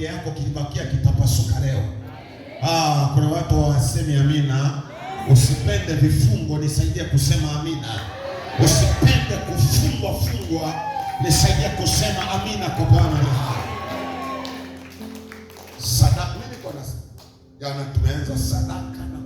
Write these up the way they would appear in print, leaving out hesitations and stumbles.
familia yako kilibakia kitapasuka leo. Kuna watu wasemi amina. Usipende vifungo, nisaidie kusema amina. Usipende kufungwa, nisaidie kusema amina kwa Bwana. Sadaka mimi kwa nasi. Jana tumeanza sadaka na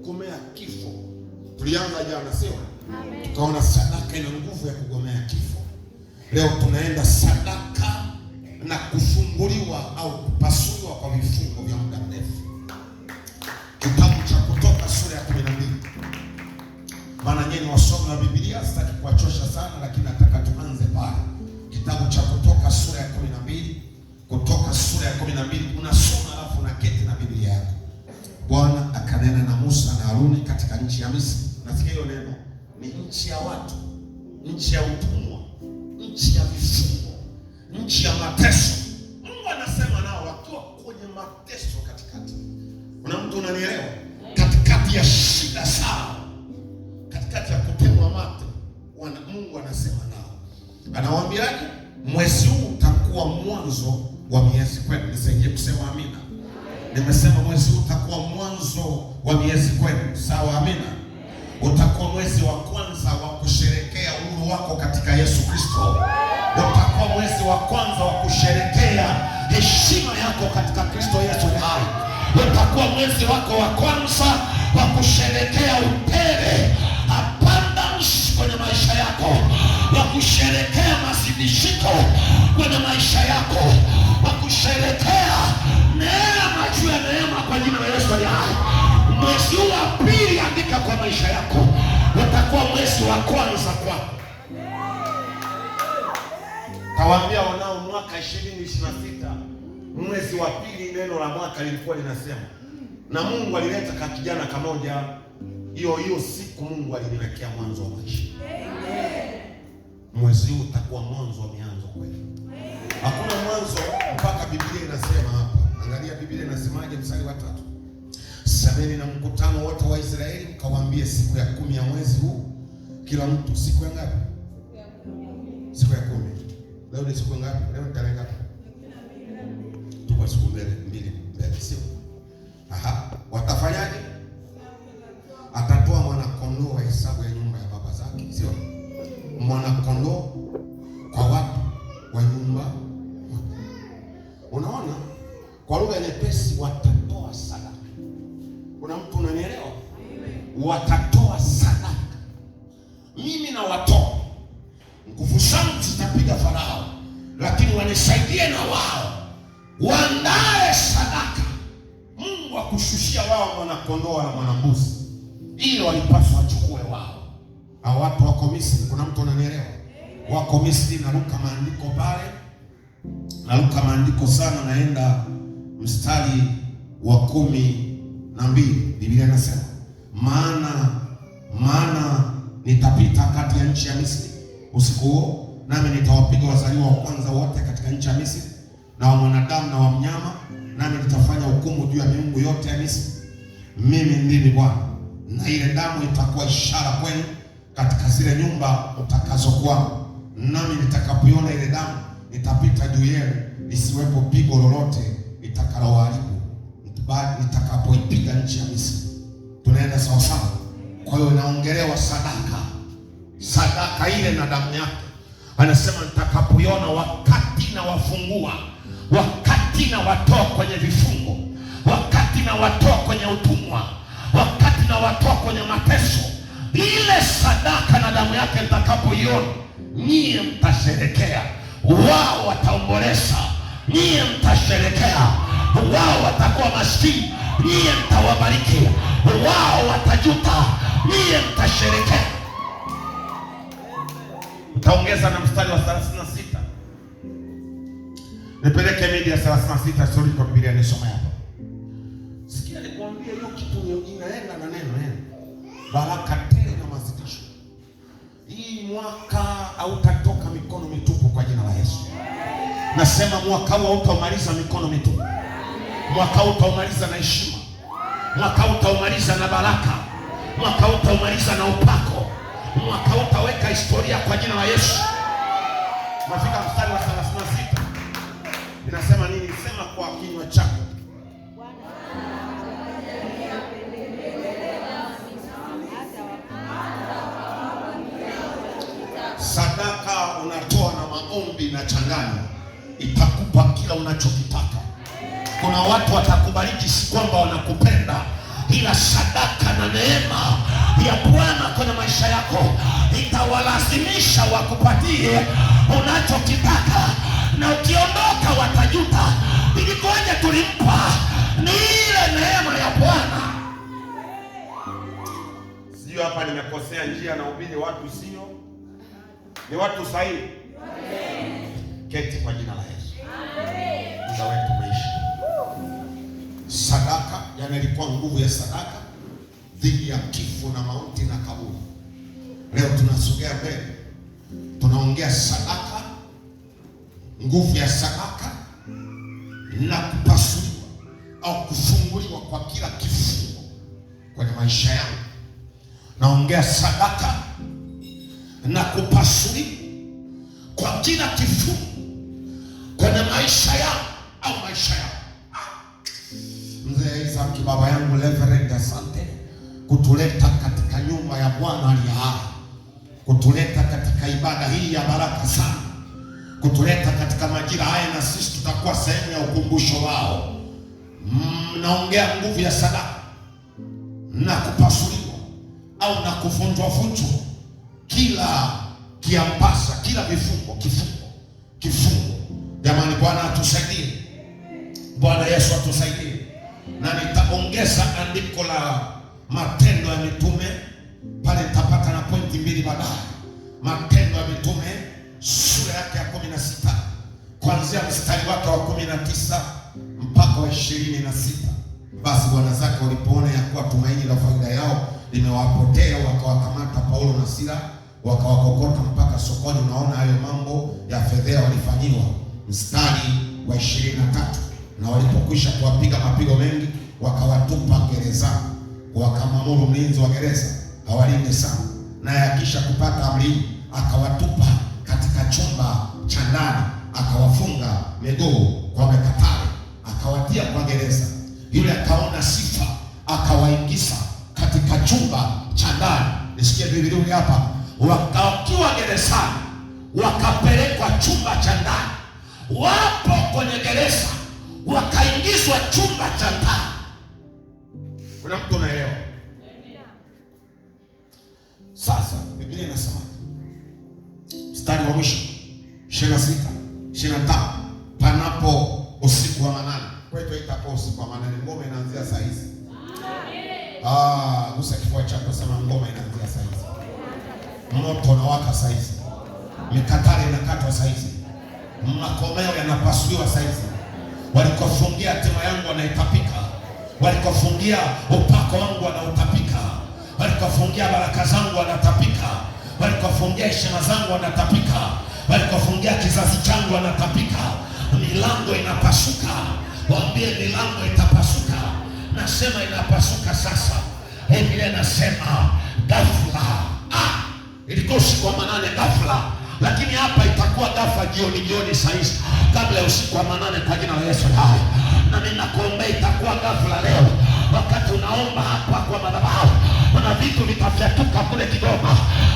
kugomea kifo. Tulianza jana sio? Amen. Tukaona sadaka ina nguvu ya kugomea kifo. Leo tunaenda sadaka na kufunguliwa au kupasuliwa kwa vifungo vya muda mrefu. Kitabu cha Kutoka sura ya 12. Maana nyinyi wasomi wa Biblia sitaki kuwachosha sana, lakini nataka tuanze pale. Kitabu cha Kutoka sura ya 12. Kutoka sura ya 12 unasoma alafu unaketi na Biblia yako. Bwana akanena na Musa na Haruni katika nchi ya Misri. Nasikia hiyo neno ni nchi ya watu, nchi ya utumwa, nchi ya vifungo, nchi ya mateso. Mungu anasema nao wakiwa kwenye mateso katikati. Kuna mtu unanielewa? Katikati ya shida sawa, katikati ya kutemwa mate, Mungu anasema nao. Anawaambiaje? Mwezi huu utakuwa mwanzo wa miezi kwenu. Nisaidie kusema amina. Nimesema mwezi huu utakuwa mwanzo wa miezi kwenu. Sawa, amina. Utakuwa mwezi wa kwanza wa kusherekea uhuru wako katika Yesu Kristo. Utakuwa mwezi wa kwanza wa kusherekea heshima yako katika Kristo Yesu hai. Utakuwa mwezi wako wa kwanza wa kusherekea upele abundance kwenye maisha yako, wa kusherekea mazidishiko kwenye maisha yako, wa kusherekea neema juu ya neema kwa jina la Yesu hai. Mwezi wa pili andika kwa maisha yako, utakuwa mwezi wa kwanza kwako. Kawaambia wanao mwaka 2026 mwezi wa pili neno la mwaka lilikuwa linasema, na Mungu alileta kakijana kamoja, hiyo siku Mungu aliniwekea mwanzo wa maisha. Mwezi huu utakuwa mwanzo wa mianzo kweli. Hakuna mwanzo mpaka Biblia inasema hapa. Angalia Biblia inasemaje mstari wa 3. Semeni na mkutano wote wa Israeli mkawaambie siku ya 10 ya mwezi huu kila mtu siku ya ngapi? Siku ya 10. Leo ni siku ngapi? Leo ni tarehe ngapi? Tuko siku mbili mbele sio? Watafanyaje? Atatoa mwana kondoo wa hesabu ya nyumba ya baba zake, sio? Mwana kondoo kwa watu wa nyumba. Unaona? Kwa lugha nyepesi watatoa sadaka. Kuna mtu unanielewa? Watatoa sadaka. Mimi na watoa. Nguvu zangu zitapiga Farao, lakini wanisaidie na wao. Waandae sadaka. Mungu akushushia wao mwana kondoo na mwana mbuzi. Ile walipaswa wachukue wao. Hao watu wako Misri. Kuna mtu unanielewa? Wako Misri. Naruka maandiko pale. Naruka maandiko sana, naenda mstari wa 12. Biblia inasema, maana nitapita kati ya nchi ya Misri usiku huo, nami nitawapiga wazaliwa wa kwanza wote katika nchi ya Misri, na wa mwanadamu na wa mnyama, nami nitafanya hukumu juu ya miungu yote ya Misri. Mimi ndimi Bwana, na ile damu itakuwa ishara kwenu katika zile nyumba mtakazokuwa. Nami nitakapoiona ile damu, nitapita juu yenu, lisiwepo pigo lolote litakalowaharibu nitakapoipiga nchi ya Misri. Tunaenda sawa sawa? Kwa hiyo inaongelewa sadaka ile na damu yake. Anasema nitakapoiona, wakati na wafungua, wakati na watoa kwenye vifungo, wakati na watoa kwenye utumwa, wakati na watoa kwenye mateso, ile sadaka na damu yake nitakapoiona, nyie mtasherekea, wao wataomboleza, nyie mtasherekea. Wao watakuwa maskini, nyie mtawabariki. Wao watajuta, nyie mtasherekea. Utaongeza na mstari wa 36. Nipeleke media 36, sorry kwa Biblia nisome hapa. Sikia nikwambie, hiyo kitu inaenda na neno. Baraka tele na mazidisho. Hii mwaka hautatoka mikono mitupu kwa jina la Yesu. Nasema mwaka huu hautamaliza mikono mitupu. Mwaka huu utaumaliza na heshima. Mwaka huu utaumaliza na baraka. Mwaka huu utaumaliza na upako. Mwaka huu utaweka historia kwa jina la Yesu. Nafika mstari wa 36. Inasema nini? Sema kwa kinywa chako. Sadaka unatoa na maombi na changanya, itakupa kila unachokitaka. Kuna watu watakubariki, si kwamba wanakupenda, ila sadaka na neema ya Bwana kwenye maisha yako itawalazimisha wakupatie unachokitaka, na ukiondoka watajuta. Ilikuwaje tulimpa? Ni ile neema ya Bwana. Sio hapa nimekosea njia na ubiri watu, sio ni watu sahihi. Keti kwa jina la Yesu. Muda wetu umeisha. Sadaka, yani ilikuwa nguvu ya sadaka dhidi ya kifo na mauti na kaburi. Leo tunasogea mbele, tunaongea sadaka, nguvu ya sadaka na kupasuliwa au kufunguliwa kwa kila kifungo kwenye maisha yangu. Naongea sadaka na kupasuliwa kwa kila kifungo kwenye maisha yangu au maisha yangu. Mzee Isaac, baba yangu Reverend, asante kutuleta katika nyumba ya Bwana aliye hai, kutuleta katika ibada hii ya baraka sana, kutuleta katika majira haya, na sisi tutakuwa sehemu ya ukumbusho wao. Naongea nguvu ya sadaka na kupasuliwa au na kuvunjwa kila kiambasa, kila kifungo. Jamani, Bwana atusaidie. Bwana Yesu atusaidie. Na nitaongeza andiko la Matendo ya Mitume pale, nitapata na pointi mbili baadaye. Matendo ya Mitume sura yake ya 16 kuanzia mstari wake wa 19 mpaka wa 26. Basi bwana zake walipoona ya kuwa tumaini la faida yao limewapotea, wakawakamata Paulo na Sila, wakawakokota mpaka sokoni. Unaona hayo mambo ya fedhea walifanyiwa. Mstari wa 23, na walipokwisha kuwapiga mapigo mengi, wakawatupa gerezani, wakamwamuru mlinzi wa gereza awalinde sana. Naye akisha kupata amri, akawatupa katika chumba cha ndani, akawafunga miguu kwa mekatale, akawatia kwa gereza. Yule akaona sifa, akawaingiza katika chumba cha ndani. Nisikie Biblia hapa, wakiwa gerezani wakapelekwa chumba cha ndani. Wapo kwenye gereza wakaingizwa chumba cha ndani. Kuna mtu anaelewa? Sasa Biblia inasema mstari wa mwisho 26, 25, panapo usiku wa manane. Kwetu itapo usiku wa manane. Ngoma inaanzia saa hizi. Gusa kifua chako, sema ngoma inaanzia saa hizi. Moto unawaka saa hizi. Mikatale inakatwa saa hizi. Makomeo yanapasuliwa saa hizi. Walikofungia hatima yangu wanaitapika. Walikofungia upako wangu wanautapika. Walikofungia baraka zangu wanatapika. Walikofungia heshima zangu wanatapika. Walikofungia kizazi changu wanatapika. Milango inapasuka. Waambie milango itapasuka. Nasema inapasuka sasa. Biblia nasema ghafla. Ilikuwa usiku wa manane ghafla, lakini hapa itakuwa ghafla jioni saa hizi, kabla ya usiku wa manane, kwa jina la Yesu hai. Na ninakuombea itakuwa ghafla leo, wakati unaomba hapa kwa madhabahu. Kuna vitu vitafyatuka kule Kigoma,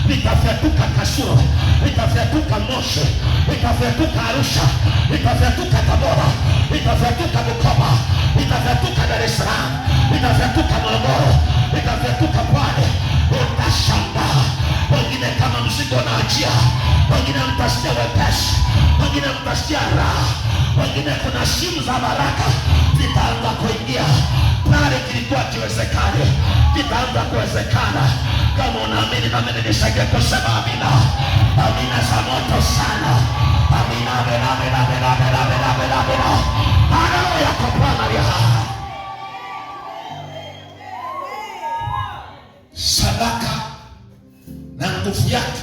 vitafyatuka Kasulu, vitafyatuka Moshi, vitafyatuka Arusha, vitafyatuka Tabora, vitafyatuka Bukoba, vitafyatuka Dar es Salaam, vitafyatuka Morogoro, vitafyatuka Pwani. Utashangaa. Wengine kama mzigo unaachia, wengine mtasikia wepesi, wengine mtasikia raha, wengine kuna simu za baraka zitaanza kuingia pale kilikuwa kiwezekane, kitaanza kuwezekana. Kama unaamini na mimi nisage kusema amina. Amina za moto sana. Amina, amina, amina, amina, amina, amina, amina, amina. Roho yako Bwana ya sadaka na nguvu yake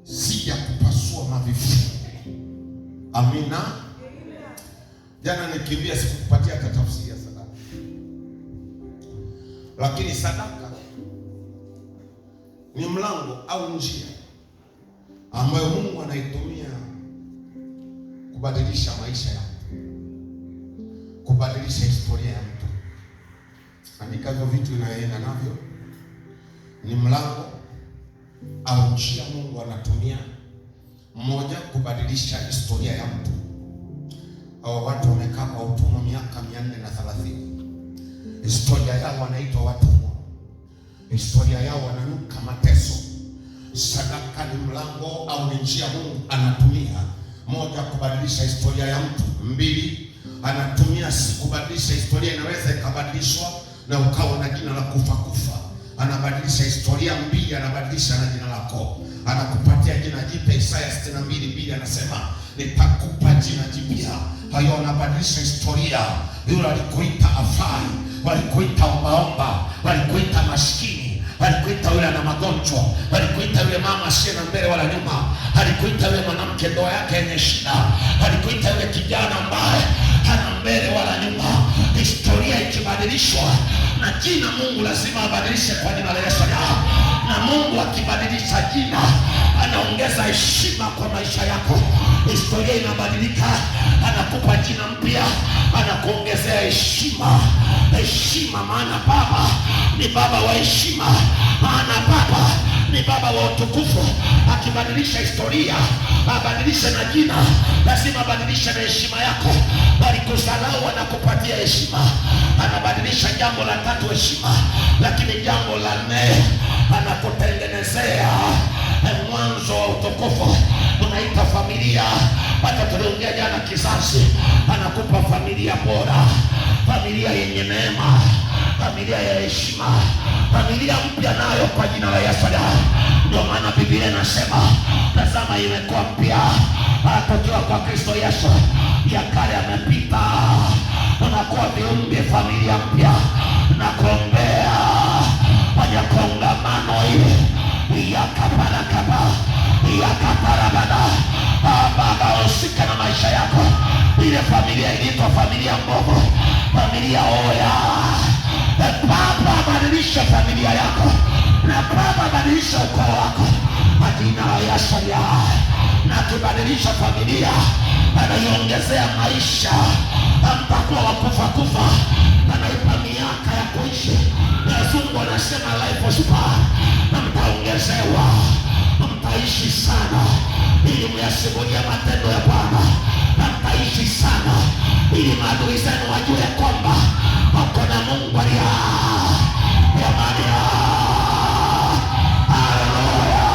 si ya kupasua mavifu. Amina. Jana nikimbia sikukupatia hata tafsiri ya sadaka. Lakini sadaka ni mlango au njia ambayo Mungu anaitumia kubadilisha maisha yako. kubadilisha historia ya mtu. Andika hivyo vitu inayoenda navyo. Ni mlango au njia Mungu anatumia. Mmoja, kubadilisha historia ya mtu. Hao watu wamekaa kwa utumwa miaka 430. Historia yao wanaitwa watumwa. Historia yao wananuka mateso. Sadaka ni mlango au ni njia Mungu anatumia. Moja, kubadilisha historia ya mtu. Mbili, anatumia kubadilisha historia, inaweza ikabadilishwa na ukawa na jina la kufa. Anabadilisha historia. Mbili, anabadilisha na jina lako, anakupatia jina jipya. Isaya 62:2 anasema nitakupa jina jipya. Hayo anabadilisha historia. Yule alikuita afai, walikuita ombaomba, walikuita maskini, alikuita yule ana magonjwa, alikuita yule mama asiye na mbele wala nyuma, alikuita yule mwanamke ndoa yake yenye shida, alikuita yule kijana ambaye hana mbele wala nyuma. Historia ikibadilishwa na jina, Mungu lazima abadilishe kwa jina la Yesu. Na Mungu akibadilisha jina, anaongeza heshima kwa maisha yako. Historia inabadilika, anakupa jina mpya, anakuongezea heshima. Heshima, maana Baba ni Baba wa heshima, maana Baba ni Baba wa utukufu. Akibadilisha historia, abadilishe na jina, lazima abadilishe na heshima yako. Walikusalau, anakupatia heshima. Anabadilisha jambo la tatu, heshima, lakini jambo la nne, anakutengenezea mwanzo wa utukufu. Unaita familia, hata tuliongea jana kizazi, anakupa familia bora, familia yenye neema, familia ya heshima, familia mpya nayo kwa jina la Yesu. Ndio maana Biblia inasema tazama imekuwa mpya tukiwa kwa Kristo Yesu, ya kale yamepita, unakuwa viumbe familia mpya. Na kuombea kwenye kongamano hili yakaparakaba yakaparabada, Baba usika na maisha yako. Ile familia iliitwa familia mbovu, familia oya. Baba badilisha familia yako, na Baba badilisha ukoo wako kwa jina la Yesu. Na kibadilisha familia, anaiongezea maisha. Mtakuwa wakufa, anaipa miaka ya kuishi. Mungu anasema life span, na mtaongezewa, mtaishi sana ili muyasimulie matendo ya Bwana, na mtaishi sana ili maadui zenu wajue kwamba uko na Mungu aliye hai. Haleluya.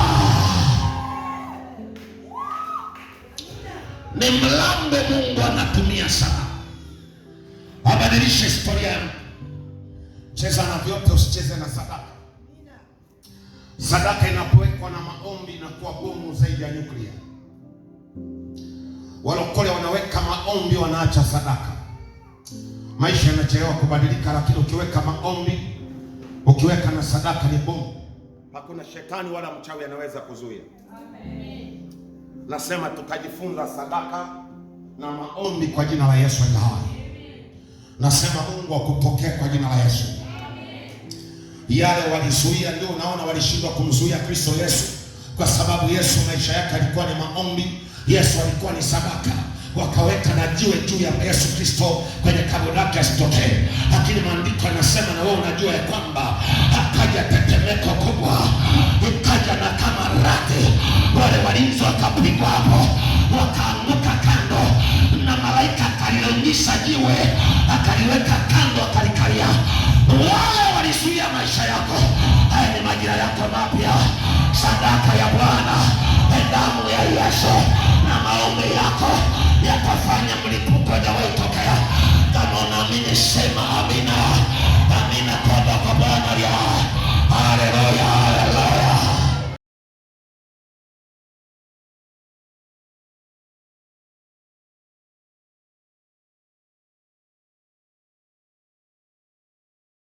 Ni mlango Mungu anatumia sana abadilishe historia ya mtu. Cheza na vyote, usicheze na sadaka. Sadaka inapowekwa na maombi inakuwa bomu zaidi ya nyuklia. Walokole wanaweka maombi, wanaacha sadaka. Maisha yanachelewa kubadilika, lakini ukiweka maombi, ukiweka na sadaka ni bomu. Hakuna shetani wala mchawi anaweza kuzuia. Amen. Nasema tutajifunza sadaka na maombi kwa jina la Yesu aliye hai. Nasema Mungu akupokee kwa jina la Yesu. Yale walizuia, ndio unaona walishindwa kumzuia Kristo Yesu, kwa sababu Yesu maisha yake alikuwa ni maombi. Yesu alikuwa ni sadaka. Wakaweka na jiwe juu ya Yesu Kristo kwenye kaburi lake asitokee. Lakini maandiko yanasema, na wewe unajua ya kwamba akaja tetemeko kubwa, ikaja na kama radi, wale walinzi wakapigwa hapo, wakaanguka kando, na malaika akalionyesha jiwe, akaliweka kando, akalikalia. Wale walizuia maisha yako. Haya ni majira yako mapya. Sadaka ya Bwana, damu ya Yesu na maombi yako yatafanya mlipuko na wewe